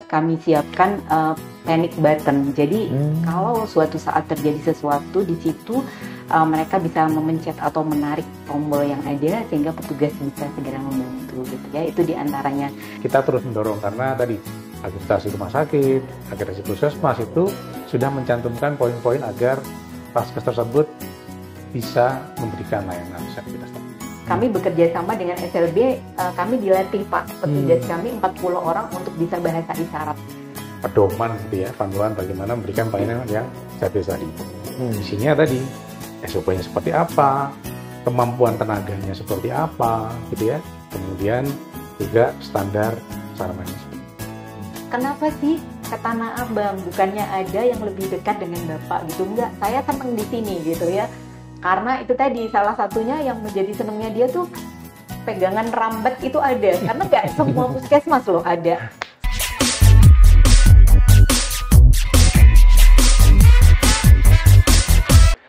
kami siapkan panic button. Jadi kalau suatu saat terjadi sesuatu di situ, mereka bisa memencet atau menarik tombol yang ada sehingga petugas bisa segera membantu gitu ya. Itu diantaranya. Kita terus mendorong karena tadi akreditasi rumah sakit, akreditasi puskesmas itu sudah mencantumkan poin-poin agar vaskes tersebut bisa memberikan layanan disabilitas. Kami bekerja sama dengan SLB, kami dilatih Pak, petugas kami 40 orang untuk bisa bahasa isyarat. Pedoman gitu ya, panduan bagaimana memberikan pelayanan yang disabilitas tadi. Isinya tadi, SOP-nya seperti apa, kemampuan tenaganya seperti apa, gitu ya. Kemudian juga standar sarananya. Kenapa sih ke Tanah Abang? Bukannya ada yang lebih dekat dengan Bapak gitu? Enggak, saya senang di sini gitu ya. Karena itu tadi salah satunya yang menjadi senangnya dia tuh pegangan rambat itu ada. Karena nggak semua puskesmas loh ada.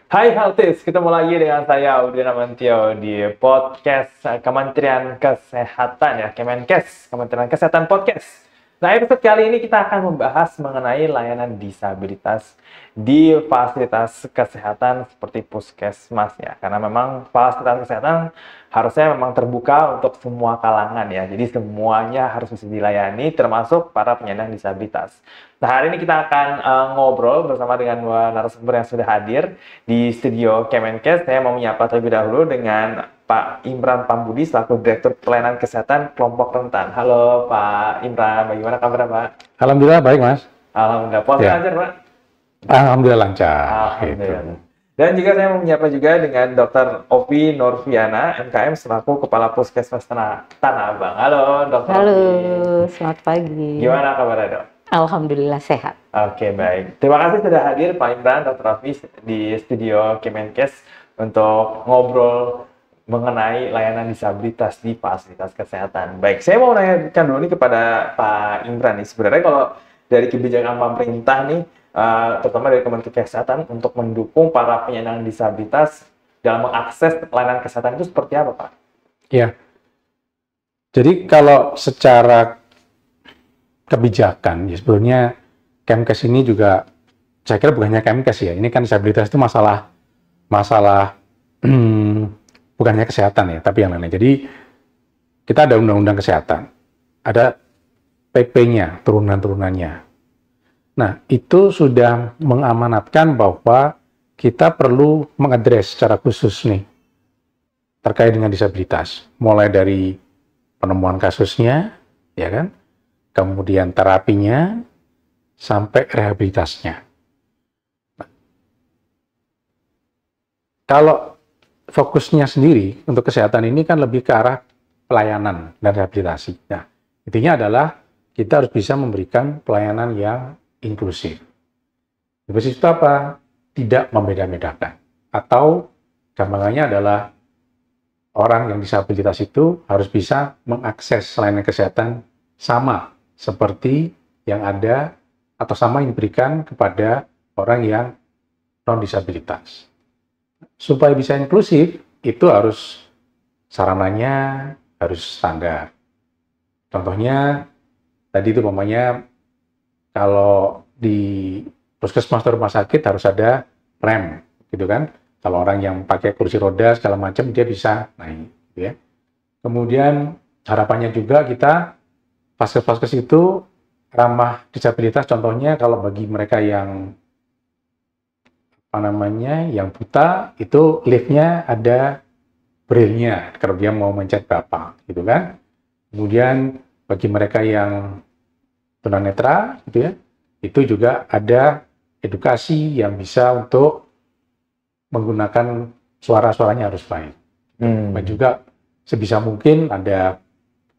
Hai Healthies, ketemu lagi dengan saya Udin Amantio di podcast Kementerian Kesehatan ya, Kemenkes, Kementerian Kesehatan Podcast. Nah, episode kali ini kita akan membahas mengenai layanan disabilitas di fasilitas kesehatan seperti puskesmas ya. Karena memang fasilitas kesehatan harusnya memang terbuka untuk semua kalangan ya. Jadi semuanya harus bisa dilayani termasuk para penyandang disabilitas. Nah, hari ini kita akan ngobrol bersama dengan dua narasumber yang sudah hadir di studio Kemenkes. Saya mau menyapa terlebih dahulu dengan Pak Imran Pambudi selaku Direktur Pelayanan Kesehatan Kelompok Rentan. Halo Pak Imran, bagaimana kabar Pak? Alhamdulillah baik Mas. Alhamdulillah, puasa lancar Pak? Alhamdulillah lancar. Alhamdulillah. Gitu. Dan juga saya mau menyapa juga dengan Dr. Opi Norviana, MKM selaku Kepala Puskesmas Tanah Abang. Halo Dr. Halo, Opi. selamat pagi. Gimana kabarnya Dok? Alhamdulillah sehat. Oke, baik. Terima kasih sudah hadir Pak Imran, Dr. Opi di studio Kemenkes untuk ngobrol mengenai layanan disabilitas di fasilitas kesehatan. Baik, saya mau nanyakan dulu nih kepada Pak Imran nih. Sebenarnya kalau dari kebijakan pemerintah nih, terutama dari Kementerian Kesehatan untuk mendukung para penyandang disabilitas dalam mengakses layanan kesehatan itu seperti apa, Pak? Ya. Jadi kalau secara kebijakan, ya sebenarnya Kemkes ini juga, saya kira bukan hanya Kemkes ya, ini kan disabilitas itu masalah bukan hanya kesehatan ya, tapi yang lainnya. Jadi kita ada undang-undang kesehatan, ada PP-nya, turunan-turunannya. Nah, itu sudah mengamanatkan bahwa kita perlu mengadres secara khusus nih terkait dengan disabilitas, mulai dari penemuan kasusnya, ya kan, kemudian terapinya, sampai rehabilitasnya. Nah, kalau fokusnya sendiri untuk kesehatan ini kan lebih ke arah pelayanan dan rehabilitasi. Nah, intinya adalah kita harus bisa memberikan pelayanan yang inklusif. Inklusif itu apa? Tidak membeda-bedakan. Atau gampangannya adalah orang yang disabilitas itu harus bisa mengakses layanan kesehatan sama seperti yang ada atau sama yang diberikan kepada orang yang non-disabilitas. Supaya bisa inklusif, itu harus sarananya harus standar. Contohnya, tadi itu umpamanya kalau di puskesmas atau rumah sakit harus ada rem, gitu kan? Kalau orang yang pakai kursi roda segala macam dia bisa naik, gitu ya. Kemudian harapannya juga kita vaskes-vaskes itu ramah disabilitas. Contohnya kalau bagi mereka yang yang buta itu liftnya ada braille-nya kalau dia mau mencet berapa, gitu kan. Kemudian bagi mereka yang tunanetra, gitu ya, itu juga ada edukasi yang bisa untuk menggunakan suara-suaranya harus baik. Dan juga sebisa mungkin ada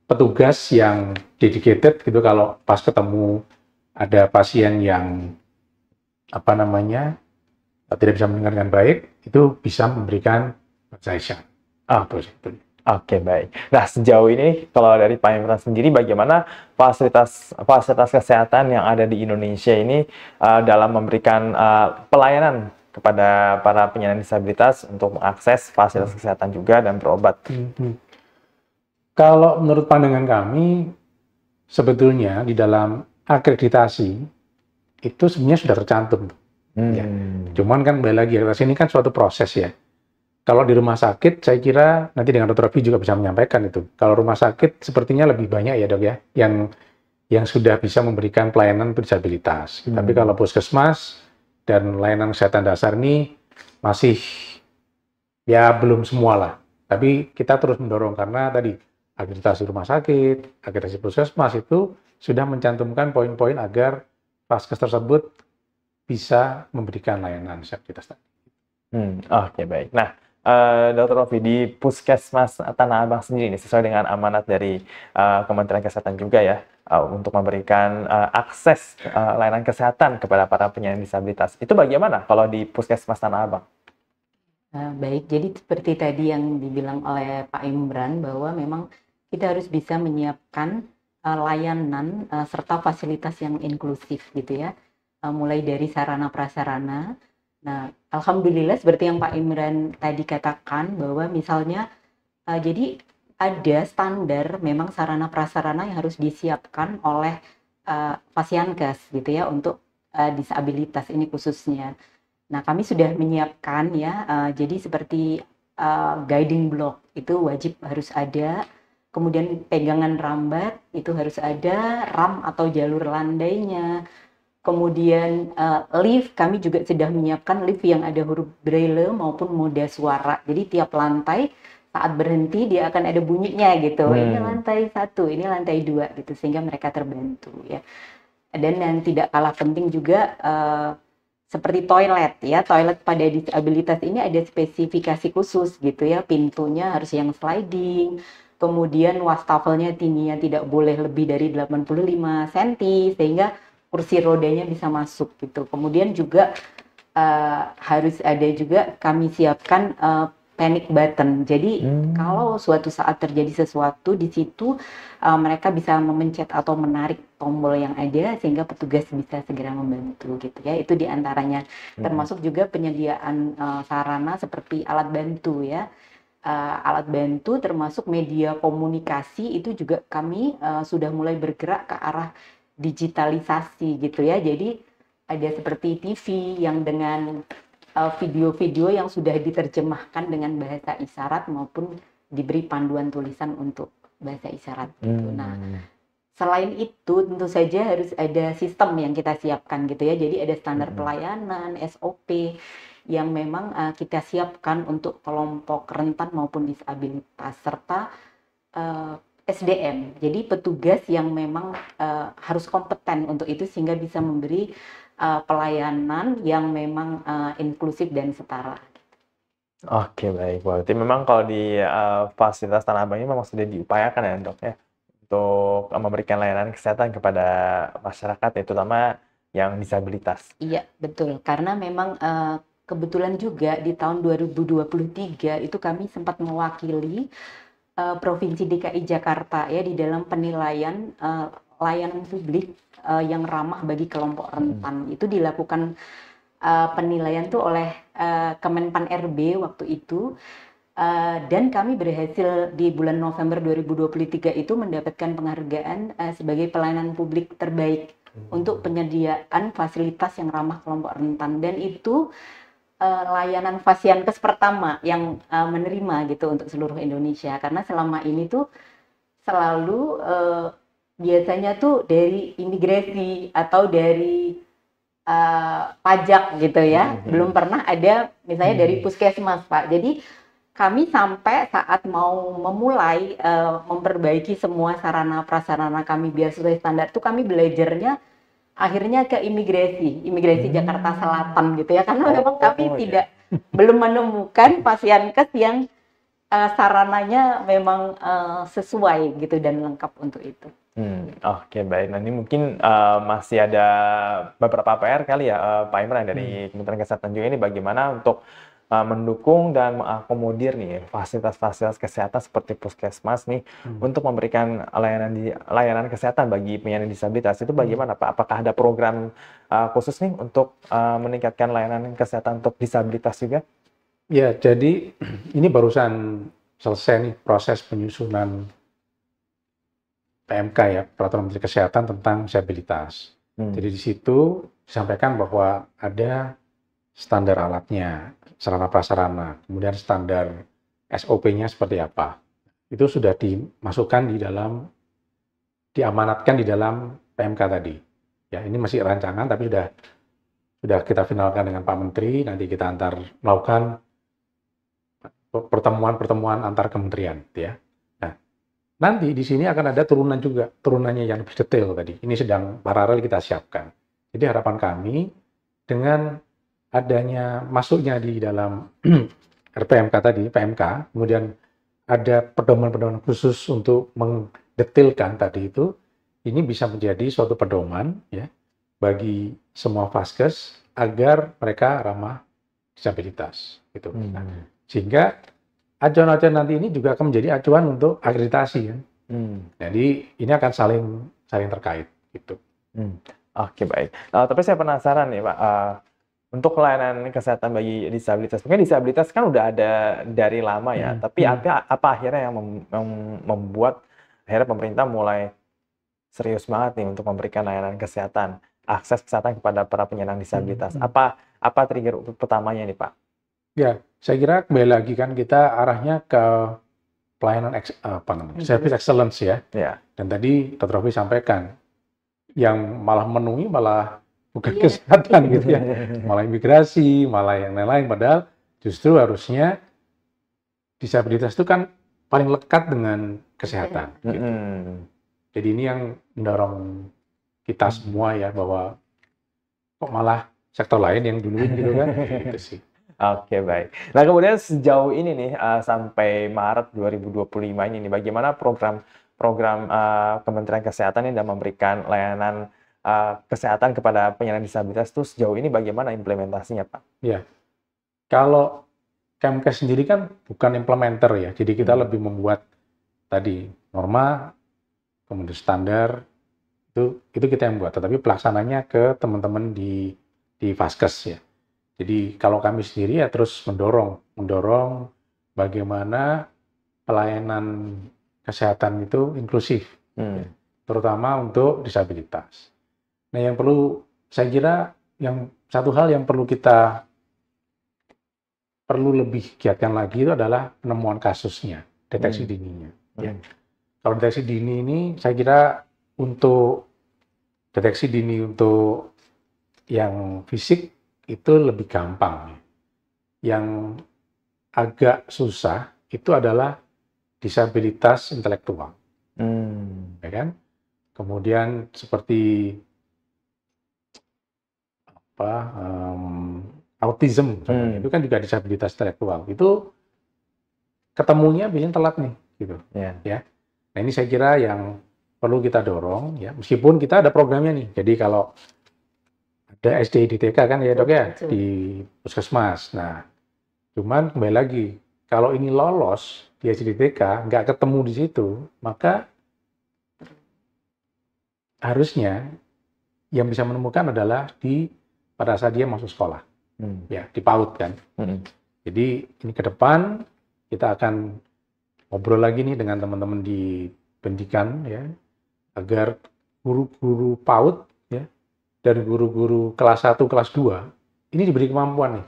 petugas yang dedicated gitu kalau pas ketemu ada pasien yang tidak bisa mendengar dengan baik, itu bisa memberikan session. Oke, baik. Nah, sejauh ini kalau dari Pak Imran sendiri, bagaimana fasilitas kesehatan yang ada di Indonesia ini dalam memberikan pelayanan kepada para penyandang disabilitas untuk mengakses fasilitas kesehatan juga dan berobat? Kalau menurut pandangan kami, sebetulnya di dalam akreditasi itu sebenarnya sudah tercantum. Ya. Cuman kan kembali lagi, akreditasi ini kan suatu proses ya. Kalau di rumah sakit, saya kira nanti dengan Dr. Rofi juga bisa menyampaikan itu. Kalau rumah sakit sepertinya lebih banyak ya dok ya, yang sudah bisa memberikan pelayanan untuk disabilitas. Tapi kalau puskesmas dan layanan kesehatan dasar ini masih ya belum semua lah. Tapi kita terus mendorong karena tadi akreditasi rumah sakit, akreditasi puskesmas itu sudah mencantumkan poin-poin agar vaskes tersebut bisa memberikan layanan disabilitas tadi. Oke, baik. Nah, Dr. Rofi, di Puskesmas Tanah Abang sendiri ini sesuai dengan amanat dari Kementerian Kesehatan juga ya, untuk memberikan akses layanan kesehatan kepada para penyandang disabilitas. Itu bagaimana kalau di Puskesmas Tanah Abang? Baik, jadi seperti tadi yang dibilang oleh Pak Imran bahwa memang kita harus bisa menyiapkan layanan serta fasilitas yang inklusif gitu ya, mulai dari sarana prasarana. Nah, alhamdulillah seperti yang Pak Imran tadi katakan bahwa misalnya jadi ada standar memang sarana prasarana yang harus disiapkan oleh Pasienkes gitu ya untuk disabilitas ini khususnya. Nah, kami sudah menyiapkan ya, jadi seperti guiding block itu wajib harus ada, kemudian pegangan rambat itu harus ada, ram atau jalur landainya. Kemudian lift, kami juga sudah menyiapkan lift yang ada huruf braille maupun moda suara. Jadi tiap lantai saat berhenti dia akan ada bunyinya gitu. Ini lantai 1, ini lantai 2 gitu sehingga mereka terbantu ya. Dan yang tidak kalah penting juga seperti toilet ya. Toilet pada disabilitas ini ada spesifikasi khusus gitu ya. Pintunya harus yang sliding. Kemudian wastafelnya tingginya tidak boleh lebih dari 85 cm sehingga kursi rodanya bisa masuk gitu. Kemudian juga harus ada juga kami siapkan panic button. Jadi kalau suatu saat terjadi sesuatu di situ mereka bisa memencet atau menarik tombol yang ada sehingga petugas bisa segera membantu gitu ya. Itu diantaranya. Termasuk juga penyediaan sarana seperti alat bantu ya. Alat bantu termasuk media komunikasi itu juga kami sudah mulai bergerak ke arah digitalisasi gitu ya. Jadi ada seperti TV yang dengan video-video yang sudah diterjemahkan dengan bahasa isyarat maupun diberi panduan tulisan untuk bahasa isyarat gitu. Nah, selain itu tentu saja harus ada sistem yang kita siapkan gitu ya. Jadi ada standar pelayanan, SOP yang memang kita siapkan untuk kelompok rentan maupun disabilitas serta SDM, jadi petugas yang memang harus kompeten untuk itu sehingga bisa memberi pelayanan yang memang inklusif dan setara. Oke, baik. Berarti memang kalau di fasilitas Tanah Abang ini memang sudah diupayakan ya dok ya untuk memberikan layanan kesehatan kepada masyarakat ya, terutama yang disabilitas. Iya, betul. Karena memang kebetulan juga di tahun 2023 itu kami sempat mewakili Provinsi DKI Jakarta ya di dalam penilaian layanan publik yang ramah bagi kelompok rentan. Itu dilakukan penilaian tuh oleh Kemenpan RB waktu itu dan kami berhasil di bulan November 2023 itu mendapatkan penghargaan sebagai pelayanan publik terbaik untuk penyediaan fasilitas yang ramah kelompok rentan, dan itu layanan Pasienkes pertama yang menerima gitu untuk seluruh Indonesia, karena selama ini tuh selalu biasanya tuh dari imigrasi atau dari pajak gitu ya, belum pernah ada misalnya dari puskesmas Pak. Jadi kami sampai saat mau memulai memperbaiki semua sarana prasarana kami biar sesuai standar tuh kami belajarnya akhirnya ke imigrasi Jakarta Selatan gitu ya, karena memang kami belum menemukan Pasienkes yang sarananya memang sesuai gitu dan lengkap untuk itu. Oke, baik. Nanti mungkin masih ada beberapa PR kali ya Pak Imran dari Kementerian Kesehatan juga ini bagaimana untuk mendukung dan mengakomodir nih fasilitas-fasilitas kesehatan seperti puskesmas nih untuk memberikan layanan kesehatan bagi penyandang disabilitas. Itu bagaimana Pak? Apakah ada program khusus nih untuk meningkatkan layanan kesehatan untuk disabilitas juga? Ya, jadi ini barusan selesai nih proses penyusunan PMK ya, Peraturan Menteri Kesehatan tentang disabilitas. Jadi di situ disampaikan bahwa ada standar alatnya, sarana prasarana, kemudian standar SOP-nya seperti apa. Itu sudah dimasukkan di dalam, diamanatkan di dalam PMK tadi. Ya, ini masih rancangan tapi sudah kita finalkan dengan Pak Menteri, nanti kita melakukan pertemuan-pertemuan antar kementerian, ya. Nah, nanti di sini akan ada turunan juga, turunannya yang lebih detail tadi. Ini sedang paralel kita siapkan. Jadi harapan kami dengan adanya masuknya di dalam RPMK tadi, PMK, kemudian ada pedoman-pedoman khusus untuk mendetailkan tadi itu, ini bisa menjadi suatu pedoman ya bagi semua vaskes agar mereka ramah disabilitas, gitu. Nah, sehingga acuan-acuan nanti ini juga akan menjadi acuan untuk akreditasi kan. Jadi ini akan saling terkait gitu. Oke, baik. Tapi saya penasaran nih Pak, untuk layanan kesehatan bagi disabilitas, mungkin disabilitas kan udah ada dari lama ya, tapi apa akhirnya yang membuat akhirnya pemerintah mulai serius banget nih untuk memberikan layanan kesehatan, akses kesehatan kepada para penyandang disabilitas. Apa trigger pertamanya nih Pak? Ya, saya kira kembali lagi kan kita arahnya ke pelayanan service excellence ya. Dan tadi Dr. Rofi sampaikan yang malah memenuhi malah bukan kesehatan gitu ya, malah imigrasi, malah yang lain-lain. Padahal justru harusnya disabilitas itu kan paling lekat dengan kesehatan. Gitu. Jadi ini yang mendorong kita semua ya bahwa kok malah sektor lain yang duluin gitu kan, gitu sih. Oke, baik. Nah, kemudian sejauh ini nih, sampai Maret 2025 ini nih, bagaimana program Kementerian Kesehatan ini dalam memberikan layanan kesehatan kepada penyandang disabilitas itu sejauh ini bagaimana implementasinya, Pak? Ya, kalau Kemkes sendiri kan bukan implementer ya, jadi kita lebih membuat tadi norma, kemudian standar, itu kita yang buat, tetapi pelaksananya ke teman-teman di Vaskes ya. Jadi kalau kami sendiri ya terus mendorong bagaimana pelayanan kesehatan itu inklusif, terutama untuk disabilitas. Nah, yang perlu saya kira satu hal yang perlu lebih giatkan lagi itu adalah penemuan kasusnya, deteksi dininya. Ya. Kalau deteksi dini ini saya kira untuk deteksi dini untuk yang fisik itu lebih gampang. Yang agak susah itu adalah disabilitas intelektual, ya kan? Kemudian seperti autism, itu kan juga disabilitas intelektual. Itu ketemunya biasanya telat nih, gitu. Ya. Nah ini saya kira yang perlu kita dorong, ya. Meskipun kita ada programnya nih. Jadi kalau ada SD di TK kan ya dok ya, di puskesmas. Nah, cuman kembali lagi, kalau ini lolos di SD di TK, nggak ketemu di situ, maka harusnya yang bisa menemukan adalah pada saat dia masuk sekolah, ya di PAUD kan. Jadi ini ke depan kita akan ngobrol lagi nih dengan teman-teman di pendidikan ya, agar guru-guru PAUD dan guru-guru kelas 1, kelas 2, ini diberi kemampuan nih,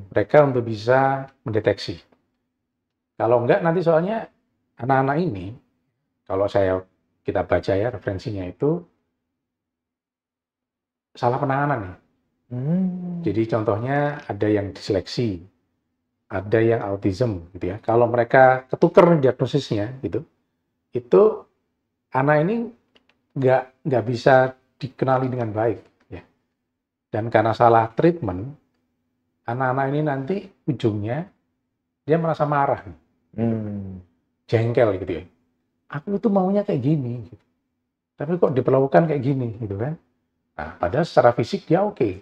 mereka untuk bisa mendeteksi. Kalau enggak, nanti soalnya anak-anak ini, kalau kita baca ya referensinya itu, salah penanganan nih. Jadi contohnya ada yang diseleksi, ada yang autism, gitu ya. Kalau mereka ketukar diagnosisnya, gitu, itu anak ini nggak bisa dikenali dengan baik, ya. Dan karena salah treatment, anak-anak ini nanti ujungnya dia merasa marah, jengkel gitu ya. Aku itu maunya kayak gini, gitu. Tapi kok diperlakukan kayak gini, gitu kan? Nah, padahal secara fisik dia oke.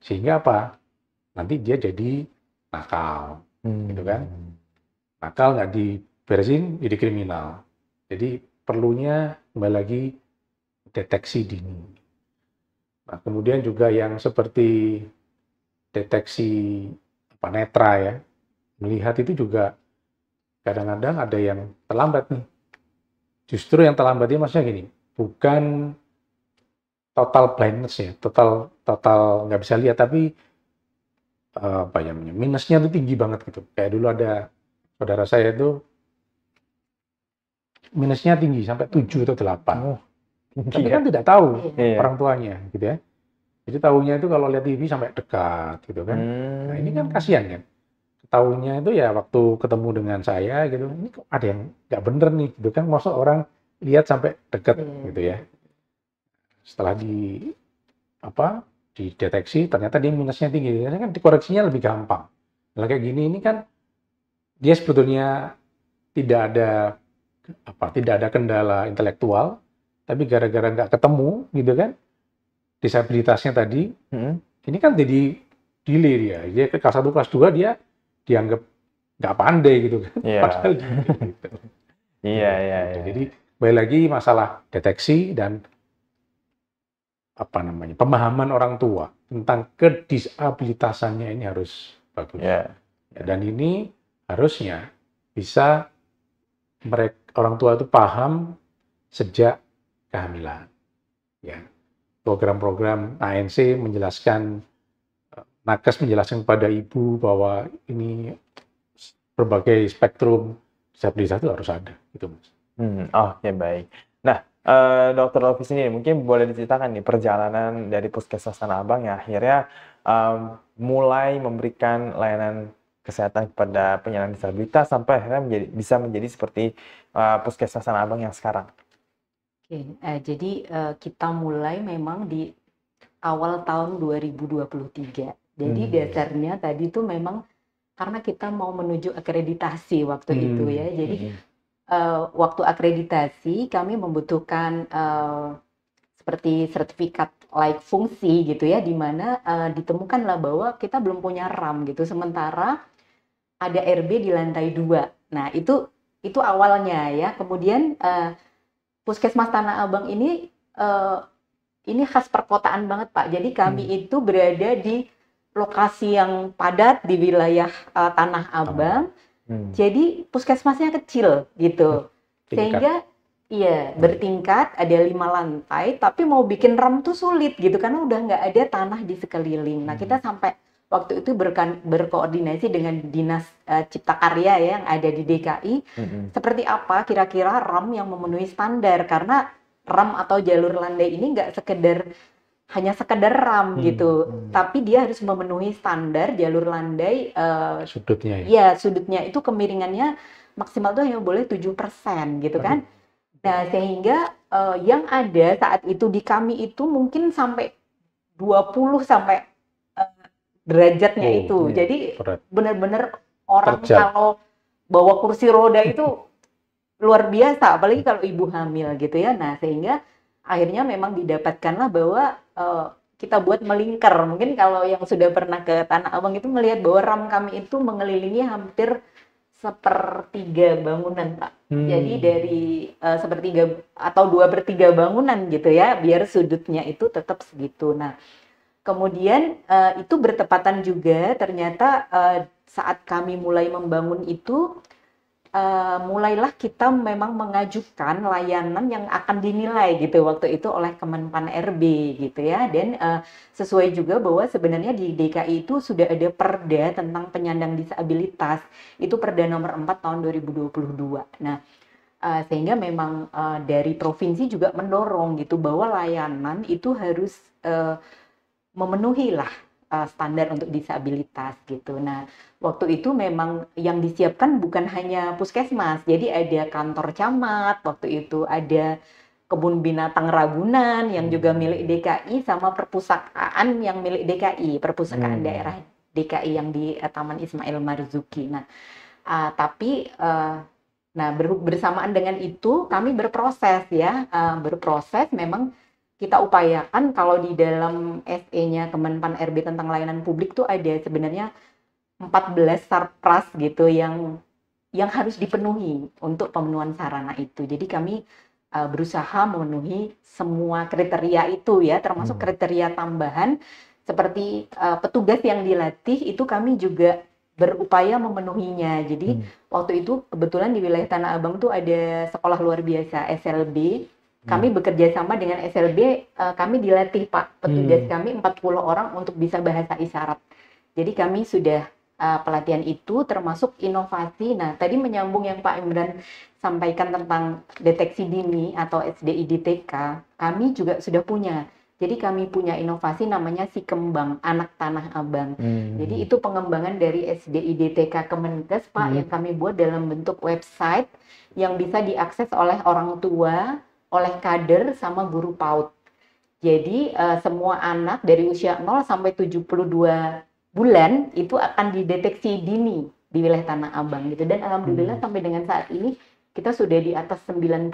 Sehingga apa? Nanti dia jadi nakal, gitu kan? Nakal nggak diberesin, jadi kriminal. Jadi perlunya kembali lagi deteksi dini. Nah, kemudian juga yang seperti deteksi netra ya, melihat itu juga kadang-kadang ada yang terlambat nih. Justru yang terlambat ini maksudnya gini, bukan total blindness ya, total nggak bisa lihat, tapi apa ya namanya, minusnya itu tinggi banget gitu. Kayak dulu ada saudara saya itu minusnya tinggi sampai 7 atau 8. Oh, Tapi tinggi kan ya. tidak tahu Iya. orang tuanya gitu ya. Jadi tahunya itu kalau lihat TV sampai dekat gitu kan. Nah, ini kan kasihan kan. Tahunya itu ya waktu ketemu dengan saya gitu, ini kok ada yang nggak bener nih gitu kan. Maksud orang lihat sampai dekat gitu ya. Setelah dideteksi ternyata dia minusnya tinggi. Karena kan dikoreksinya lebih gampang. Nah, kayak gini ini kan dia sebetulnya tidak ada kendala intelektual, tapi gara-gara nggak ketemu gitu kan, disabilitasnya tadi, ini kan jadi delay dia. Dia ke kelas 1, kelas 2 dia dianggap nggak pandai gitu kan. Iya. Padahal gitu. Iya. Jadi balik lagi masalah deteksi dan pemahaman orang tua tentang kedisabilitasannya ini harus bagus. Iya. Dan ini harusnya bisa orang tua itu paham sejak kehamilan. Ya. Program-program ANC menjelaskan, nakes menjelaskan kepada ibu bahwa ini berbagai spektrum disabilitas itu harus ada, gitu Mas. Oke, baik. Nah, Dokter Lovis ini mungkin boleh diceritakan nih perjalanan dari Puskesmas Tanah Abang yang akhirnya mulai memberikan layanan kesehatan kepada penyandang disabilitas sampai akhirnya bisa menjadi seperti Puskesmas Tanah Abang yang sekarang. Oke, jadi kita mulai memang di awal tahun 2023. Jadi dasarnya tadi tuh memang karena kita mau menuju akreditasi waktu itu ya. Jadi waktu akreditasi kami membutuhkan seperti sertifikat layak fungsi gitu ya, di mana ditemukanlah bahwa kita belum punya RAM gitu. Sementara ada RB di lantai 2. Nah, itu awalnya ya. Kemudian Puskesmas Tanah Abang ini khas perkotaan banget Pak. Jadi kami itu berada di lokasi yang padat di wilayah Tanah Abang. Jadi puskesmasnya kecil gitu. Sehingga bertingkat, ada 5 lantai, tapi mau bikin RAM tuh sulit gitu karena udah nggak ada tanah di sekeliling. Nah, kita sampai waktu itu berkoordinasi dengan Dinas Cipta Karya ya, yang ada di DKI. Seperti apa kira-kira RAM yang memenuhi standar, karena RAM atau jalur landai ini nggak hanya sekedar RAM gitu, tapi dia harus memenuhi standar jalur landai. Sudutnya ya? Ya, sudutnya itu kemiringannya maksimal tuh hanya boleh 7% gitu kan. Nah, sehingga yang ada saat itu di kami itu mungkin sampai 20 sampai derajatnya itu. Jadi benar-benar orang kalau bawa kursi roda itu luar biasa, apalagi kalau ibu hamil gitu ya. Nah, sehingga akhirnya memang didapatkanlah bahwa kita buat melingkar. Mungkin kalau yang sudah pernah ke Tanah Abang itu melihat bahwa RAM kami itu mengelilingi hampir 1/3 bangunan, Pak. Jadi dari 1/3 atau 2/3 bangunan gitu ya, biar sudutnya itu tetap segitu. Nah, kemudian itu bertepatan juga ternyata saat kami mulai membangun itu, mulailah kita memang mengajukan layanan yang akan dinilai gitu waktu itu oleh Kemenpan RB gitu ya. Dan sesuai juga bahwa sebenarnya di DKI itu sudah ada perda tentang penyandang disabilitas, itu perda nomor 4 tahun 2022. Nah, sehingga memang dari provinsi juga mendorong gitu bahwa layanan itu harus memenuhi lah standar untuk disabilitas gitu. Nah, waktu itu memang yang disiapkan bukan hanya puskesmas, jadi ada kantor camat, waktu itu ada kebun binatang Ragunan yang juga milik DKI, sama perpustakaan yang milik DKI, perpustakaan daerah DKI yang di Taman Ismail Marzuki. Nah, tapi bersamaan dengan itu kami berproses ya, berproses memang. Kita upayakan kalau di dalam SE-nya Kemenpan RB tentang layanan publik tuh ada sebenarnya 14 sarpras gitu yang harus dipenuhi untuk pemenuhan sarana itu. Jadi kami berusaha memenuhi semua kriteria itu ya, termasuk kriteria tambahan seperti petugas yang dilatih itu kami juga berupaya memenuhinya. Jadi waktu itu kebetulan di wilayah Tanah Abang tuh ada sekolah luar biasa SLB. Kami bekerja sama dengan SLB, kami dilatih Pak, petugas kami 40 orang untuk bisa bahasa isyarat. Jadi kami sudah pelatihan itu termasuk inovasi. Nah, tadi menyambung yang Pak Imran sampaikan tentang deteksi dini atau SDIDTK, kami juga sudah punya. Jadi kami punya inovasi namanya Si Kembang, Anak Tanah Abang. Jadi itu pengembangan dari SDIDTK Kemenkes Pak, yang kami buat dalam bentuk website yang bisa diakses oleh orang tua, oleh kader sama guru PAUD. Jadi semua anak dari usia 0 sampai 72 bulan itu akan dideteksi dini di wilayah Tanah Abang gitu. Dan alhamdulillah sampai dengan saat ini kita sudah di atas 90%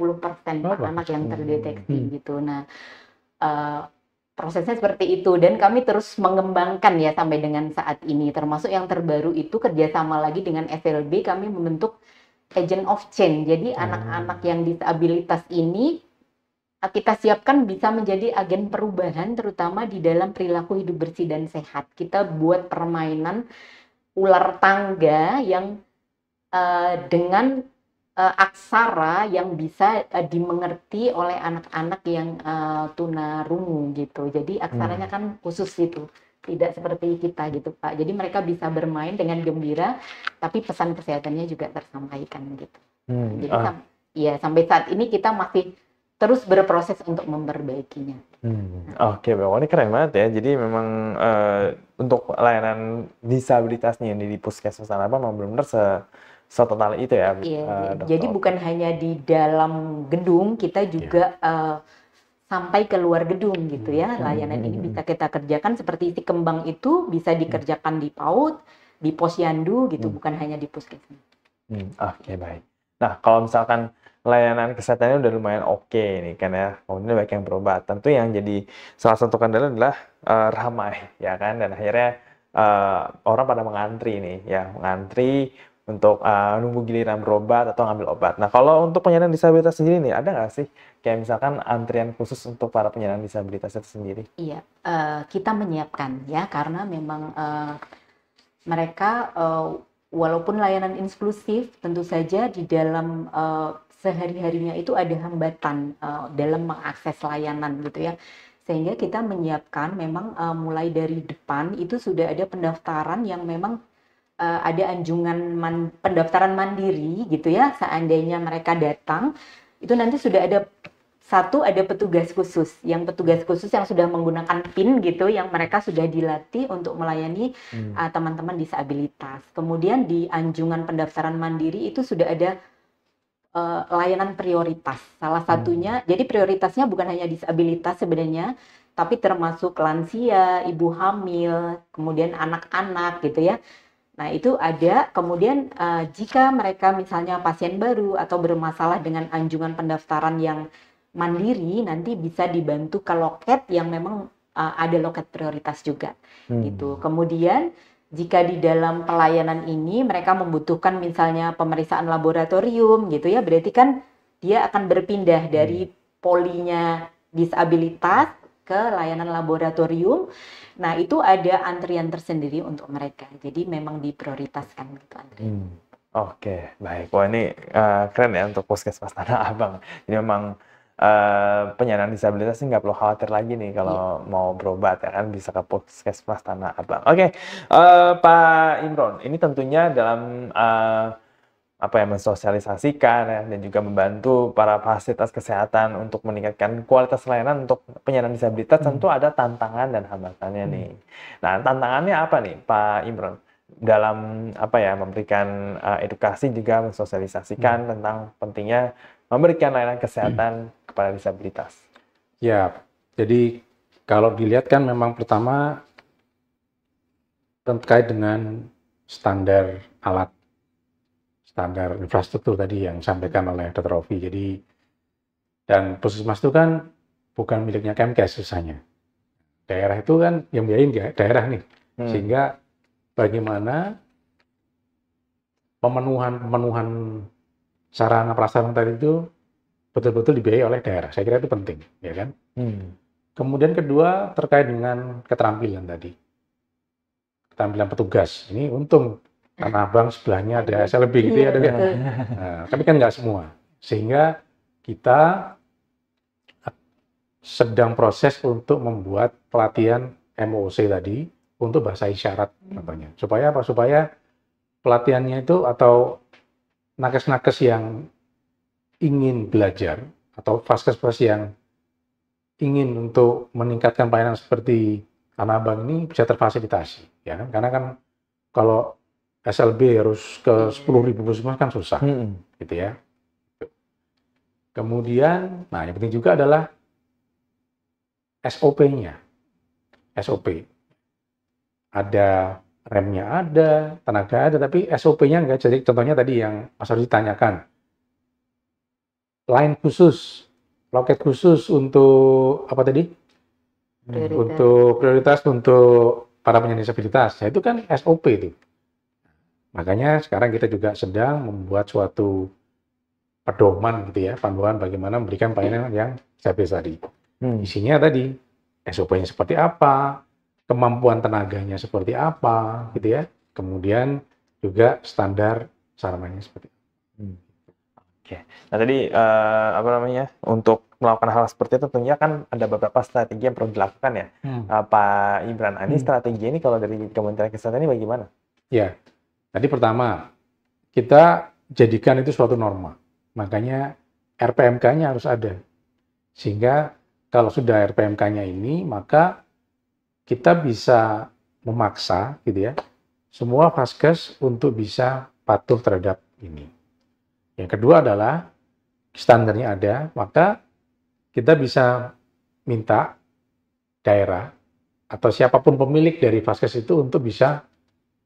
anak yang terdeteksi gitu. Nah, prosesnya seperti itu dan kami terus mengembangkan ya sampai dengan saat ini. Termasuk yang terbaru itu kerjasama lagi dengan SLB, kami membentuk agent of change. Jadi anak-anak yang disabilitas ini kita siapkan bisa menjadi agen perubahan, terutama di dalam perilaku hidup bersih dan sehat. Kita buat permainan ular tangga yang dengan aksara yang bisa dimengerti oleh anak-anak yang tunarungu gitu. Jadi aksaranya kan khusus itu, tidak seperti kita gitu Pak. Jadi mereka bisa bermain dengan gembira, tapi pesan kesehatannya juga tersampaikan gitu. Jadi sampai saat ini kita masih terus berproses untuk memperbaikinya. Oke, Bang. Ini keren banget ya. Jadi memang untuk layanan disabilitasnya di Puskesmas Tanah Abang memang benar-benar setotal itu ya. Jadi bukan hanya di dalam gedung, kita juga sampai ke luar gedung gitu ya. Layanan ini bisa kita kerjakan seperti Si Kembang itu bisa dikerjakan di PAUD, di Posyandu gitu, bukan hanya di Puskesmas. Oke, baik. Nah, kalau misalkan layanan kesehatannya udah lumayan oke nih kan ya, kemudian baik yang berobat, tentu yang jadi salah satu kendala adalah ramai ya kan, dan akhirnya orang pada mengantri nih ya, mengantri untuk nunggu giliran berobat atau ngambil obat. Nah, kalau untuk penyandang disabilitas sendiri nih, ada nggak sih kayak misalkan antrian khusus untuk para penyandang disabilitas itu sendiri? Iya, kita menyiapkan ya, karena memang mereka walaupun layanan inklusif, tentu saja di dalam sehari-harinya itu ada hambatan dalam mengakses layanan gitu ya. Sehingga kita menyiapkan memang mulai dari depan itu sudah ada pendaftaran yang memang ada anjungan pendaftaran mandiri gitu ya. Seandainya mereka datang, itu nanti sudah ada ada petugas khusus yang sudah menggunakan PIN gitu, yang mereka sudah dilatih untuk melayani teman-teman disabilitas. Kemudian di anjungan pendaftaran mandiri itu sudah ada layanan prioritas. Salah satunya, jadi prioritasnya bukan hanya disabilitas sebenarnya, tapi termasuk lansia, ibu hamil, kemudian anak-anak gitu ya. Nah itu ada, kemudian jika mereka misalnya pasien baru atau bermasalah dengan anjungan pendaftaran yang mandiri, nanti bisa dibantu ke loket yang memang ada loket prioritas juga gitu. Kemudian jika di dalam pelayanan ini mereka membutuhkan misalnya pemeriksaan laboratorium gitu ya, berarti kan dia akan berpindah dari polinya disabilitas ke layanan laboratorium. Nah, itu ada antrian tersendiri untuk mereka. Jadi memang diprioritaskan gitu antrian. Oke, baik. Wah, ini keren ya untuk Puskesmas Tanah Abang. Jadi memang penyandang disabilitas nggak perlu khawatir lagi nih kalau mau berobat ya kan, bisa ke Puskesmas Tanah Abang. Oke, Pak Imron, ini tentunya dalam mensosialisasikan ya, dan juga membantu para fasilitas kesehatan untuk meningkatkan kualitas layanan untuk penyandang disabilitas, tentu ada tantangan dan hambatannya nih. Nah, tantangannya apa nih Pak Imron dalam memberikan edukasi juga mensosialisasikan tentang pentingnya memberikan layanan kesehatan kepada disabilitas? Ya, jadi kalau dilihat kan memang pertama terkait dengan standar alat, standar infrastruktur tadi yang disampaikan oleh Dr. Rofi. Jadi, dan Puskesmas itu kan bukan miliknya Kemkes susahnya. Daerah itu kan yang biayain daerah nih. Sehingga bagaimana pemenuhan sarana prasarana tadi itu betul-betul dibiayai oleh daerah. Saya kira itu penting, ya kan? Kemudian kedua terkait dengan keterampilan tadi, keterampilan petugas. Ini untung Tanah Abang sebelahnya ada SLB gitu Iya, ya, Dok ya. betul. Nah, tapi kan nggak semua. Sehingga kita sedang proses untuk membuat pelatihan MOOC tadi untuk bahasa isyarat contohnya. Supaya apa? Supaya pelatihannya itu atau nakes-nakes yang ingin belajar atau vaskes yang ingin untuk meningkatkan pelayanan seperti Tanah Abang ini bisa terfasilitasi, ya kan? Karena kan kalau SLB harus ke 10.000 puskesmas kan susah, gitu ya. Kemudian, nah yang penting juga adalah SOP-nya. SOP. Ada remnya ada, tenaga ada, tapi SOP-nya enggak. Jadi contohnya tadi yang Mas Ardi tanyakan. Line khusus, loket khusus untuk apa tadi? Prioritas. Untuk prioritas untuk para penyandang disabilitas. Ya, itu kan SOP itu. Makanya sekarang kita juga sedang membuat suatu pedoman gitu ya, panduan bagaimana memberikan pelayanan yang disabilitas tadi. Isinya tadi, SOP-nya seperti apa, kemampuan tenaganya seperti apa, gitu ya. Kemudian juga standar sarananya seperti apa. Oke. Nah tadi untuk melakukan hal seperti itu tentunya kan ada beberapa strategi yang perlu dilakukan ya, Pak Imran. Ini strategi ini kalau dari Kementerian Kesehatan ini bagaimana? Ya, tadi pertama kita jadikan itu suatu norma. Makanya RPMK-nya harus ada. Sehingga kalau sudah RPMK-nya ini, maka kita bisa memaksa gitu ya, semua vaskes untuk bisa patuh terhadap ini. Yang kedua adalah standarnya ada, maka kita bisa minta daerah atau siapapun pemilik dari vaskes itu untuk bisa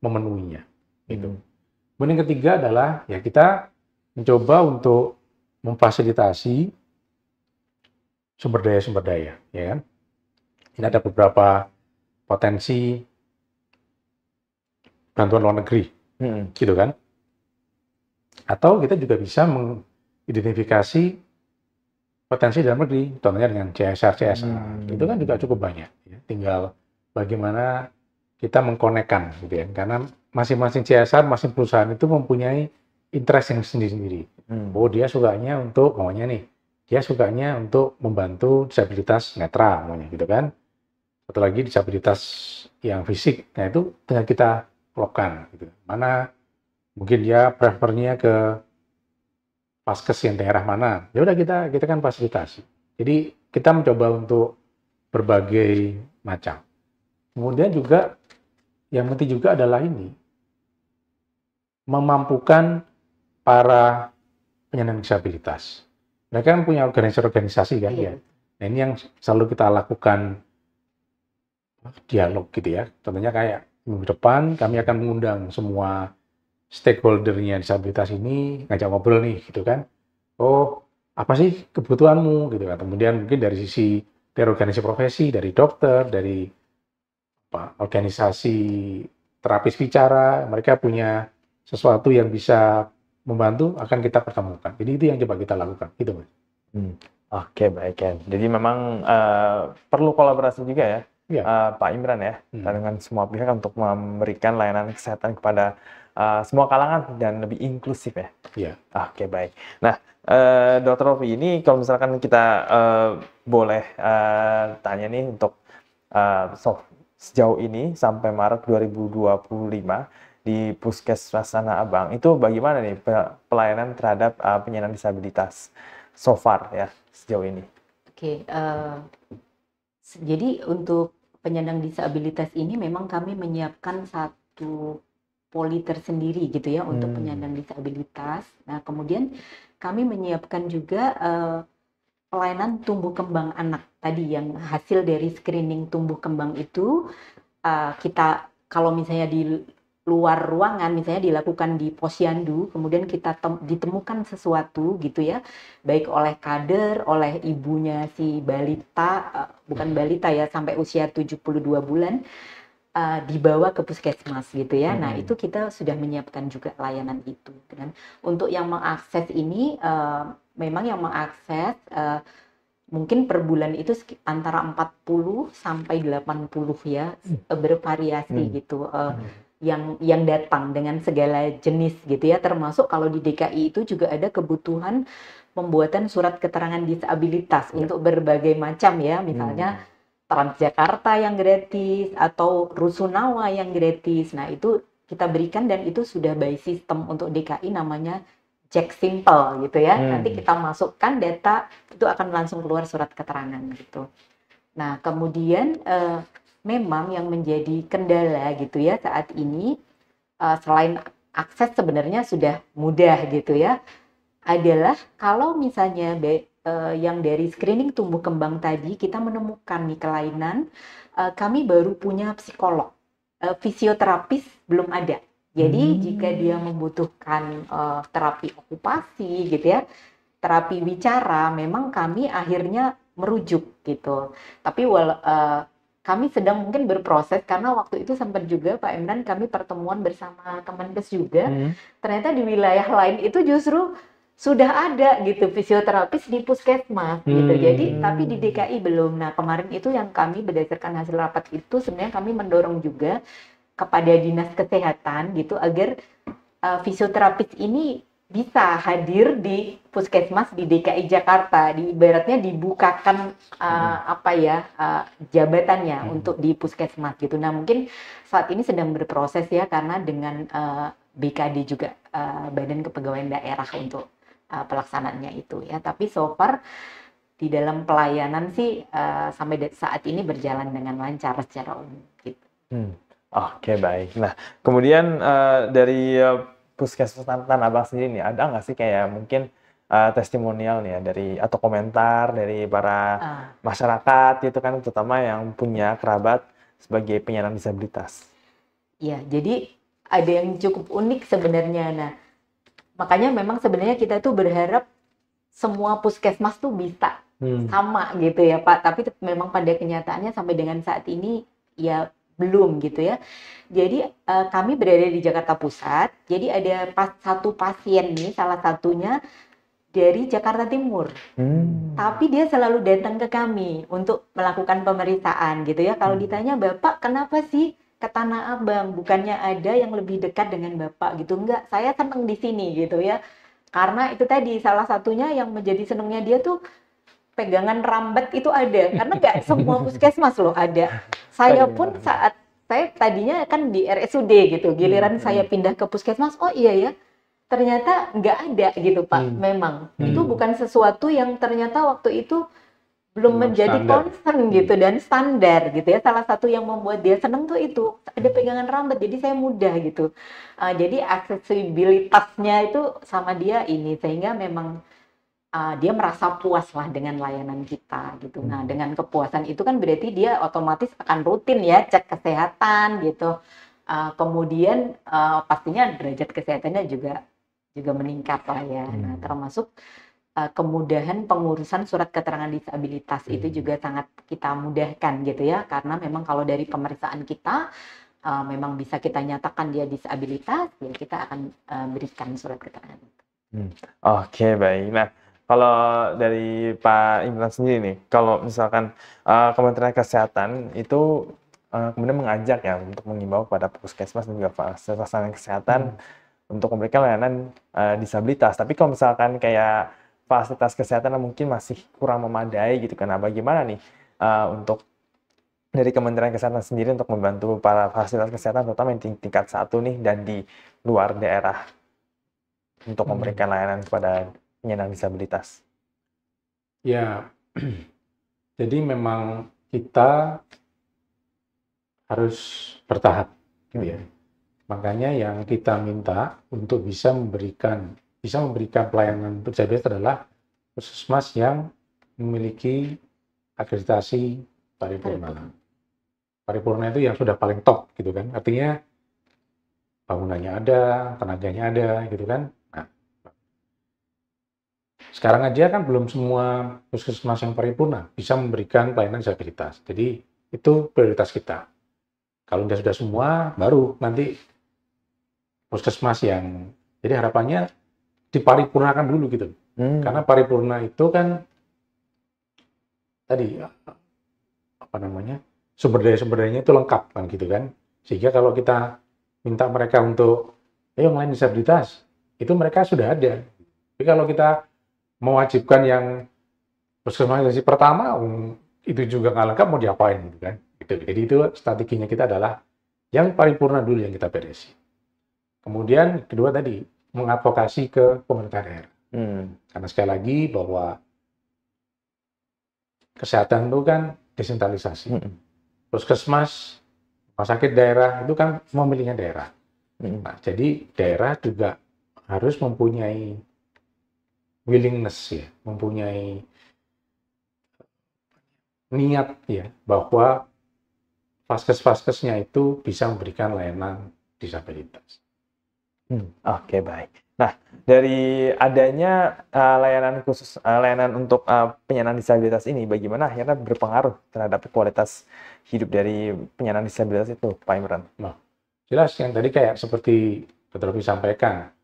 memenuhinya. Gitu. Kemudian yang ketiga adalah ya kita mencoba untuk memfasilitasi sumber daya, ya kan? Ini ada beberapa potensi bantuan luar negeri, gitu kan? Atau kita juga bisa mengidentifikasi potensi dalam negeri, contohnya dengan CSR, CSA, itu kan juga cukup banyak. Ya. Tinggal bagaimana kita mengkonekkan, gitu ya? Karena masing-masing CSR, masing perusahaan itu mempunyai interest yang sendiri-sendiri. Oh dia sukanya untuk, dia sukanya untuk membantu disabilitas netra, gitu kan. Satu lagi disabilitas yang fisik, nah itu tinggal kita lockkan. Gitu. Mana mungkin dia prefernya ke vaskes yang daerah mana, ya udah kita kan fasilitasi. Jadi kita mencoba untuk berbagai macam. Kemudian juga yang penting juga adalah ini, memampukan para penyandang disabilitas. Mereka kan punya organisasi kan ya. Nah ini yang selalu kita lakukan dialog gitu ya. Contohnya kayak minggu depan kami akan mengundang semua stakeholder-nya disabilitas ini, ngajak ngobrol nih gitu kan. Oh apa sih kebutuhanmu gitu kan. Kemudian mungkin dari sisi dari organisasi profesi, dari dokter, dari organisasi terapis bicara, mereka punya sesuatu yang bisa membantu, akan kita pertemukan. Jadi itu yang coba kita lakukan, gitu Mas. Oke, baik ya. Jadi memang perlu kolaborasi juga ya, Pak Imran ya, dengan semua pihak untuk memberikan layanan kesehatan kepada semua kalangan dan lebih inklusif ya. Iya. Oke, baik. Nah, Dr. Rofi, ini kalau misalkan kita boleh tanya nih untuk sejauh ini sampai Maret 2025 di Puskesmas Tanah Abang, itu bagaimana nih pelayanan terhadap penyandang disabilitas so far ya sejauh ini? Oke, jadi untuk penyandang disabilitas ini memang kami menyiapkan satu poli tersendiri gitu ya untuk penyandang disabilitas. Nah kemudian kami menyiapkan juga pelayanan tumbuh kembang anak tadi yang hasil dari screening tumbuh kembang itu kita kalau misalnya di luar ruangan misalnya dilakukan di posyandu, kemudian kita ditemukan sesuatu gitu ya, baik oleh kader, oleh ibunya si balita, bukan balita ya, sampai usia 72 bulan, dibawa ke puskesmas gitu ya. Nah itu kita sudah menyiapkan juga layanan itu. Dan untuk yang mengakses ini, memang yang mengakses mungkin per bulan itu antara 40 sampai 80 ya, bervariasi gitu. yang datang dengan segala jenis gitu ya, termasuk kalau di DKI itu juga ada kebutuhan pembuatan surat keterangan disabilitas untuk berbagai macam ya, misalnya Transjakarta yang gratis atau Rusunawa yang gratis. Nah, itu kita berikan dan itu sudah by system untuk DKI namanya Jack Simple gitu ya. Nanti kita masukkan data itu akan langsung keluar surat keterangan gitu. Nah, kemudian memang yang menjadi kendala gitu ya saat ini selain akses sebenarnya sudah mudah gitu ya, adalah kalau misalnya yang dari screening tumbuh kembang tadi kita menemukan nih kelainan, kami baru punya psikolog, fisioterapis belum ada. Jadi jika dia membutuhkan terapi okupasi gitu ya, terapi bicara, memang kami akhirnya merujuk gitu. Tapi kami sedang mungkin berproses karena waktu itu sempat juga Pak Emran kami pertemuan bersama Kemenkes juga. Ternyata di wilayah lain itu justru sudah ada gitu fisioterapis di puskesmas gitu. Jadi tapi di DKI belum. Nah, kemarin itu yang kami berdasarkan hasil rapat itu sebenarnya kami mendorong juga kepada Dinas Kesehatan gitu agar fisioterapis ini bisa hadir di puskesmas di DKI Jakarta, ibaratnya dibukakan jabatannya untuk di puskesmas gitu. Nah, mungkin saat ini sedang berproses ya karena dengan BKD juga Badan Kepegawaian Daerah untuk pelaksanaannya itu ya. Tapi so far di dalam pelayanan sih sampai saat ini berjalan dengan lancar secara umum gitu. Oke, baik. Nah, kemudian dari Puskesmas Tanah Abang sendiri nih, ada nggak sih kayak mungkin testimonial nih ya dari atau komentar dari para masyarakat gitu kan, terutama yang punya kerabat sebagai penyandang disabilitas? Ya, jadi ada yang cukup unik sebenarnya. Nah, makanya memang sebenarnya kita tuh berharap semua puskesmas tuh bisa sama gitu ya Pak. Tapi memang pada kenyataannya sampai dengan saat ini ya belum gitu ya. Jadi kami berada di Jakarta Pusat. Jadi ada satu pasien nih, salah satunya dari Jakarta Timur. Tapi dia selalu datang ke kami untuk melakukan pemeriksaan gitu ya. Kalau ditanya, Bapak kenapa sih ke Tanah Abang? Bukannya ada yang lebih dekat dengan Bapak gitu? Enggak, saya senang di sini gitu ya. Karena itu tadi salah satunya yang menjadi senangnya dia tuh pegangan rambat itu ada, karena nggak semua puskesmas loh ada. Saya pun saat saya tadinya kan di RSUD gitu, giliran saya pindah ke puskesmas, oh iya ya, ternyata nggak ada gitu Pak. Memang itu bukan sesuatu yang ternyata waktu itu belum menjadi concern gitu dan standar gitu ya. Salah satu yang membuat dia seneng tuh itu ada pegangan rambat, jadi saya mudah gitu. Jadi aksesibilitasnya itu sama dia ini, sehingga memang dia merasa puas lah dengan layanan kita gitu. Nah, dengan kepuasan itu kan berarti dia otomatis akan rutin ya cek kesehatan gitu. Kemudian pastinya derajat kesehatannya juga meningkat lah ya. Nah, termasuk kemudahan pengurusan surat keterangan disabilitas itu juga sangat kita mudahkan gitu ya. Karena memang kalau dari pemeriksaan kita memang bisa kita nyatakan dia disabilitas, ya kita akan berikan surat keterangan itu. Oke, baik. Nah, kalau dari Pak Imran sendiri nih, kalau misalkan Kementerian Kesehatan itu kemudian mengajak ya untuk mengimbau kepada puskesmas dan juga fasilitas kesehatan untuk memberikan layanan disabilitas. Tapi kalau misalkan kayak fasilitas kesehatan yang mungkin masih kurang memadai gitu kan, bagaimana nih untuk dari Kementerian Kesehatan sendiri untuk membantu para fasilitas kesehatan terutama yang tingkat 1 nih dan di luar daerah untuk memberikan layanan kepada penyandang disabilitas? Ya, jadi memang kita harus bertahap, gitu ya. Makanya yang kita minta untuk bisa memberikan pelayanan disabilitas adalah puskesmas yang memiliki akreditasi paripurna. Paripurna itu yang sudah paling top, gitu kan. Artinya bangunannya ada, tenaganya ada, gitu kan. Sekarang aja kan belum semua puskesmas yang paripurna bisa memberikan pelayanan disabilitas. Jadi itu prioritas kita. Kalau sudah semua, baru nanti puskesmas yang... Jadi harapannya diparipurnakan dulu gitu. Karena paripurna itu kan tadi sumber daya-sumber dayanya itu lengkap kan gitu kan. Sehingga kalau kita minta mereka untuk, ayo ngelain disabilitas, itu mereka sudah ada. Tapi kalau kita mewajibkan yang personalisasi pertama, itu juga nggak lengkap mau diapain gitu kan. Gitu. Jadi itu strateginya kita adalah yang paripurna dulu yang kita beresin. Kemudian kedua tadi, mengadvokasi ke pemerintah daerah. Karena sekali lagi bahwa kesehatan itu kan desentralisasi. Puskesmas, rumah sakit daerah itu kan memilihnya daerah. Nah, jadi daerah juga harus mempunyai willingness ya, mempunyai niat ya bahwa vaskes-vaskesnya itu bisa memberikan layanan disabilitas. Oke, baik. Nah, dari adanya layanan khusus, layanan untuk penyandang disabilitas ini, bagaimana akhirnya berpengaruh terhadap kualitas hidup dari penyandang disabilitas itu, Pak Imran? Nah, jelas yang tadi kayak seperti Dr. Rofi sampaikan,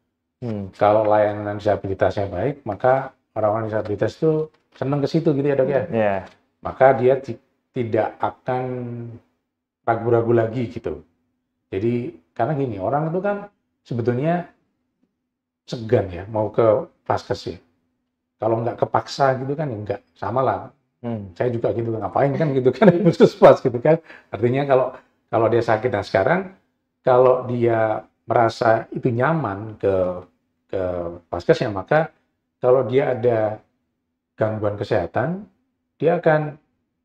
kalau layanan disabilitasnya baik, maka orang-orang disabilitas itu senang ke situ gitu ya dok ya. Yeah. Maka dia tidak akan ragu-ragu lagi gitu. Jadi karena gini, orang itu kan sebetulnya segan ya mau ke vaskes ya. Kalau nggak kepaksa gitu kan ya nggak, sama lah. Saya juga gitu, ngapain kan gitu kan puskesmas gitu kan. Artinya kalau dia sakit, nah sekarang kalau dia merasa itu nyaman ke vaskesnya, maka kalau dia ada gangguan kesehatan, dia akan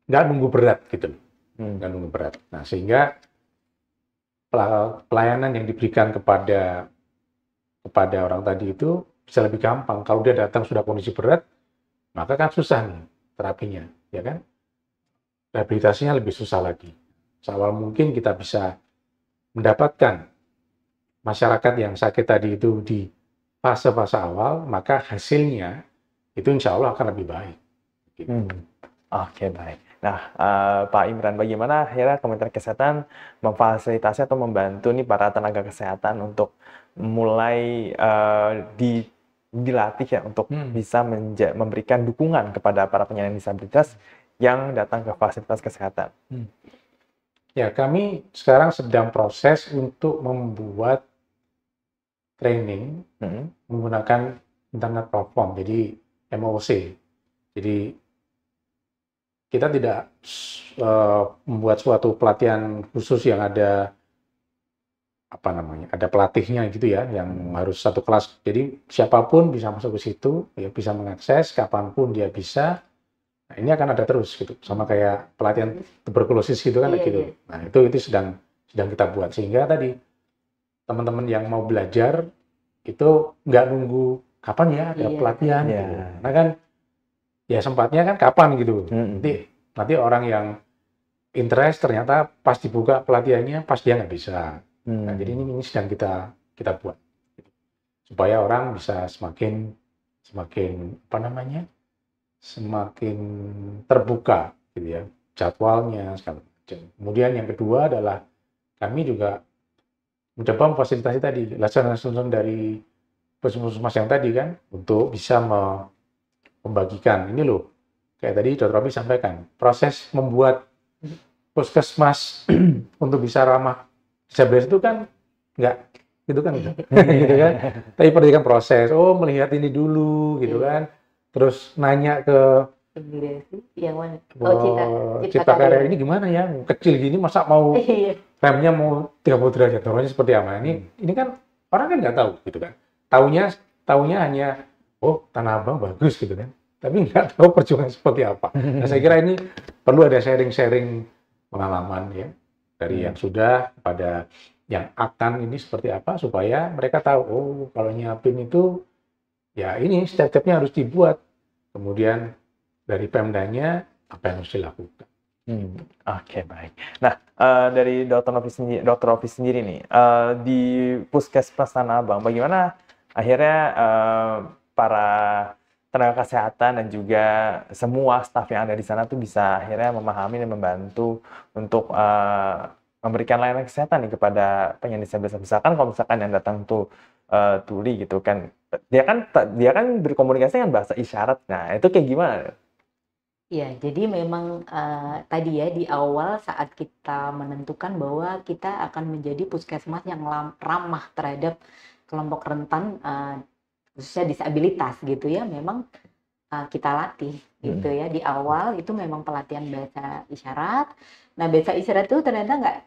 nggak nunggu berat gitu, nggak nunggu berat. Nah sehingga pelayanan yang diberikan kepada orang tadi itu bisa lebih gampang. Kalau dia datang sudah kondisi berat, maka kan susah nih terapinya, ya kan? Rehabilitasinya lebih susah lagi. Seawal mungkin kita bisa mendapatkan masyarakat yang sakit tadi itu di fase-fase awal, maka hasilnya itu insya Allah akan lebih baik. Gitu. Oke, baik. Nah, Pak Imran, bagaimana akhirnya Kementerian Kesehatan memfasilitasi atau membantu nih para tenaga kesehatan untuk mulai dilatih ya untuk bisa memberikan dukungan kepada para penyandang disabilitas yang datang ke fasilitas kesehatan? Ya, kami sekarang sedang proses untuk membuat training menggunakan internet platform, jadi MOOC. Jadi kita tidak membuat suatu pelatihan khusus yang ada ada pelatihnya gitu ya, yang harus satu kelas. Jadi siapapun bisa masuk ke situ, ya bisa mengakses kapanpun dia bisa. Nah, ini akan ada terus gitu, sama kayak pelatihan tuberkulosis gitu kan, gitu. Nah itu sedang kita buat sehingga tadi teman-teman yang mau belajar itu nggak nunggu kapan ya ada pelatihan, gitu. Nah kan ya sempatnya kan kapan gitu. Nanti orang yang interest ternyata pas dibuka pelatihannya pas dia nggak bisa. Nah, jadi ini sedang kita buat supaya orang bisa semakin semakin terbuka gitu ya jadwalnya segala macam. Kemudian yang kedua adalah kami juga mencoba memfasilitasi tadi layanan dari puskesmas yang tadi kan untuk bisa membagikan ini loh. Kayak tadi Dr. Robi sampaikan, proses membuat puskesmas untuk bisa ramah disabilitas itu kan nggak gitu kan, gitu kan. Tapi pendidikan proses, melihat ini dulu gitu kan, terus nanya ke yang mana? Cipta Karya ini gimana ya, kecil gini masa mau remnya mau 30 derajat, dorongnya seperti apa? Ini kan orang kan nggak tahu gitu kan. Taunya hanya Tanah Abang bagus gitu kan. Tapi nggak tahu perjuangan seperti apa. Nah, saya kira ini perlu ada sharing-sharing pengalaman ya dari yang sudah pada yang akan ini seperti apa supaya mereka tahu kalau nyiapin itu ya ini step-stepnya harus dibuat. Kemudian dari Pemdanya apa yang harus dilakukan. Oke, baik. Nah, dari Dr. Rofi sendiri nih di Puskesmas Tanah Abang, bagaimana akhirnya para tenaga kesehatan dan juga semua staf yang ada di sana tuh bisa akhirnya memahami dan membantu untuk memberikan layanan kesehatan nih kepada penyandang disabilitas. Misalkan kalau misalkan yang datang tuh tuli gitu kan, dia kan berkomunikasi dengan bahasa isyarat. Nah, itu kayak gimana? Ya, jadi memang tadi ya di awal saat kita menentukan bahwa kita akan menjadi puskesmas yang ramah terhadap kelompok rentan, khususnya disabilitas gitu ya, memang kita latih gitu ya. Di awal itu memang pelatihan bahasa isyarat. Nah, bahasa isyarat itu ternyata nggak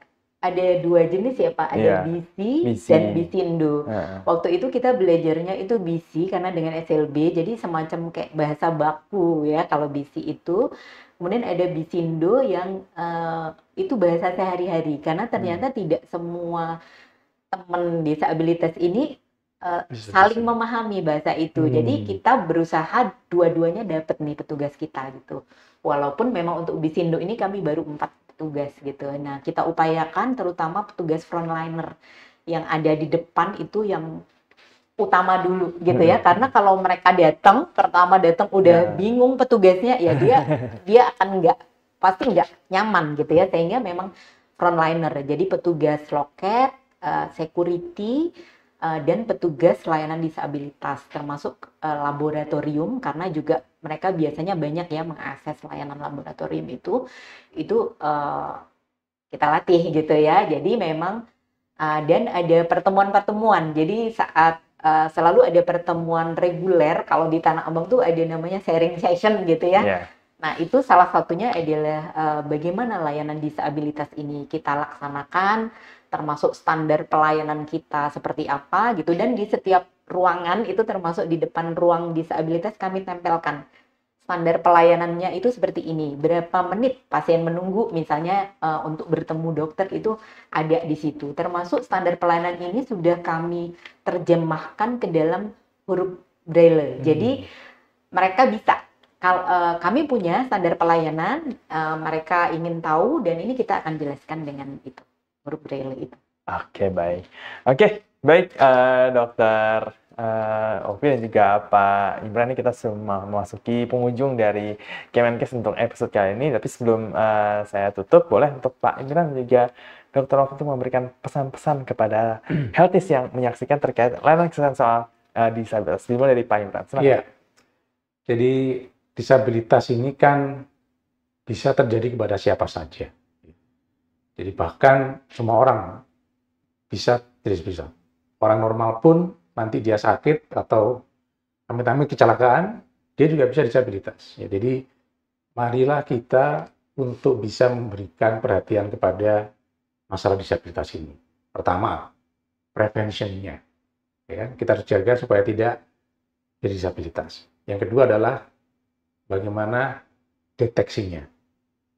ada dua jenis ya Pak, ada Iya, BC misi. dan Bisindo. Heeh. Waktu itu kita belajarnya itu BC karena dengan SLB, jadi semacam kayak bahasa baku ya kalau BC itu. Kemudian ada Bisindo yang itu bahasa sehari-hari, karena ternyata tidak semua teman disabilitas ini saling memahami bahasa itu. Jadi kita berusaha dua-duanya dapat nih petugas kita gitu. Walaupun memang untuk Bisindo ini kami baru 4 petugas gitu. Nah, kita upayakan terutama petugas frontliner yang ada di depan itu yang utama dulu gitu ya. Karena kalau mereka pertama datang udah bingung petugasnya, ya dia akan pasti nggak nyaman gitu ya. Sehingga memang frontliner. Jadi petugas loket, security, dan petugas layanan disabilitas, termasuk laboratorium, karena juga mereka biasanya banyak ya mengakses layanan laboratorium itu kita latih gitu ya. Jadi memang dan ada pertemuan-pertemuan. Jadi saat selalu ada pertemuan reguler, kalau di Tanah Abang tuh ada namanya sharing session gitu ya. Yeah. Nah, itu salah satunya adalah bagaimana layanan disabilitas ini kita laksanakan, termasuk standar pelayanan kita seperti apa gitu. Dan di setiap ruangan itu termasuk di depan ruang disabilitas kami tempelkan standar pelayanannya itu seperti ini. Berapa menit pasien menunggu misalnya untuk bertemu dokter itu ada di situ. Termasuk standar pelayanan ini sudah kami terjemahkan ke dalam huruf braille. Jadi mereka bisa. Kami punya standar pelayanan, mereka ingin tahu, dan ini kita akan jelaskan dengan itu, huruf braille itu. Oke, baik. Oke, baik Dokter Ovi dan juga Pak Imran, ini kita semua memasuki penghujung dari Kemenkes untuk episode kali ini. Tapi sebelum saya tutup, boleh untuk Pak Imran dan juga Dokter Ovi untuk memberikan pesan-pesan kepada healthies yang menyaksikan terkait layanan kesehatan soal disabilitas. Dimulai dari Pak Imran. Iya. Jadi disabilitas ini kan bisa terjadi kepada siapa saja. Jadi bahkan semua orang bisa bisa. Orang normal pun nanti dia sakit atau amit-amit kecelakaan, dia juga bisa disabilitas. Ya, jadi marilah kita untuk bisa memberikan perhatian kepada masalah disabilitas ini. Pertama, prevention-nya. Ya, kita harus jaga supaya tidak jadi disabilitas. Yang kedua adalah bagaimana deteksinya,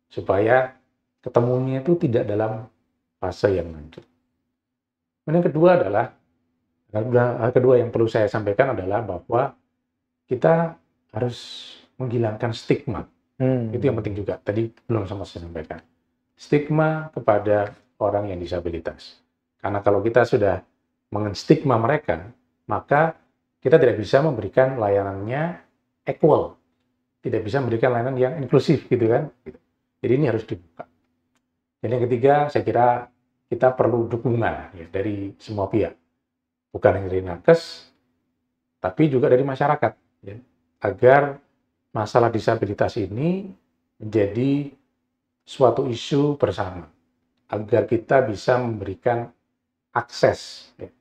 supaya ketemunya itu tidak dalam fase yang lanjut. Dan yang kedua adalah, hal kedua yang perlu saya sampaikan adalah bahwa kita harus menghilangkan stigma. Itu yang penting juga. Tadi belum sama saya sampaikan. Stigma kepada orang yang disabilitas. Karena kalau kita sudah menstigma mereka, maka kita tidak bisa memberikan layanannya equal. Tidak bisa memberikan layanan yang inklusif gitu kan. Jadi ini harus dibuka. Dan yang ketiga, saya kira kita perlu dukungan ya, dari semua pihak. Bukan hanya dari nakes, tapi juga dari masyarakat. Ya, agar masalah disabilitas ini menjadi suatu isu bersama. Agar kita bisa memberikan akses ya,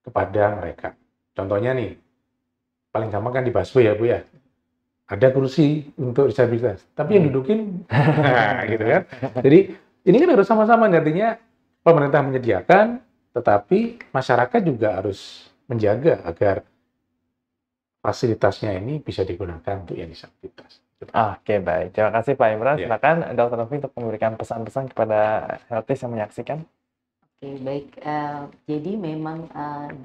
kepada mereka. Contohnya nih, paling gampang kan di busway ya Bu ya. Ada kursi untuk disabilitas, tapi yang dudukin, gitu kan. Jadi ini kan harus sama-sama, artinya pemerintah menyediakan, tetapi masyarakat juga harus menjaga agar fasilitasnya ini bisa digunakan untuk yang disabilitas. Oke, baik. Terima kasih Pak Imran. Silakan Dr. Novi untuk memberikan pesan-pesan kepada healthies yang menyaksikan. Oke, baik. Jadi memang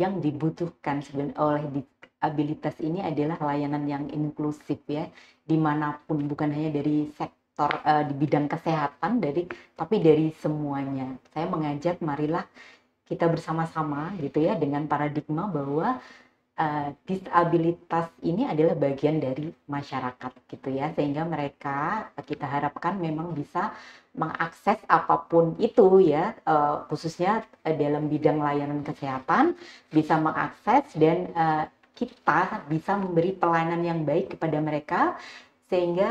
yang dibutuhkan oleh disabilitas ini adalah layanan yang inklusif ya, dimanapun, bukan hanya dari sektor di bidang kesehatan, tapi dari semuanya. Saya mengajak marilah kita bersama-sama gitu ya, dengan paradigma bahwa disabilitas ini adalah bagian dari masyarakat gitu ya, sehingga mereka kita harapkan memang bisa mengakses apapun itu ya, khususnya dalam bidang layanan kesehatan bisa mengakses, dan kita bisa memberi pelayanan yang baik kepada mereka sehingga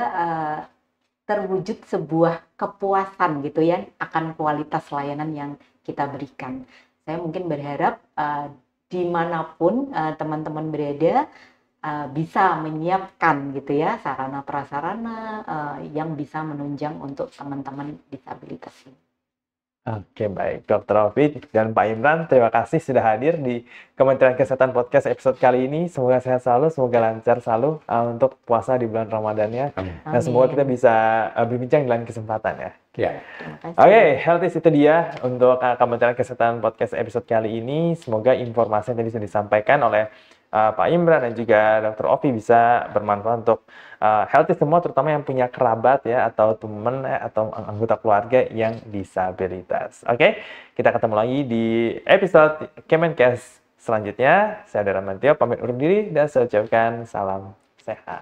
terwujud sebuah kepuasan gitu ya akan kualitas layanan yang kita berikan. Saya mungkin berharap dimanapun teman-teman berada bisa menyiapkan gitu ya sarana prasarana yang bisa menunjang untuk teman-teman disabilitas ini. Oke, baik. Dr. Ovi dan Pak Imran, terima kasih sudah hadir di Kementerian Kesehatan Podcast episode kali ini. Semoga sehat selalu, semoga lancar selalu untuk puasa di bulan Ramadannya. Amin. Dan semoga kita bisa berbincang di lain kesempatan ya. Ya. Oke, Healthies itu dia untuk Kementerian Kesehatan Podcast episode kali ini. Semoga informasi yang tadi sudah disampaikan oleh Pak Imran dan juga Dr. Ovi bisa bermanfaat untuk Healthies semua, terutama yang punya kerabat ya atau teman atau anggota keluarga yang disabilitas. Oke, kita ketemu lagi di episode Kemenkes selanjutnya. Saya Dara Mantio pamit undur diri dan saya ucapkan salam sehat.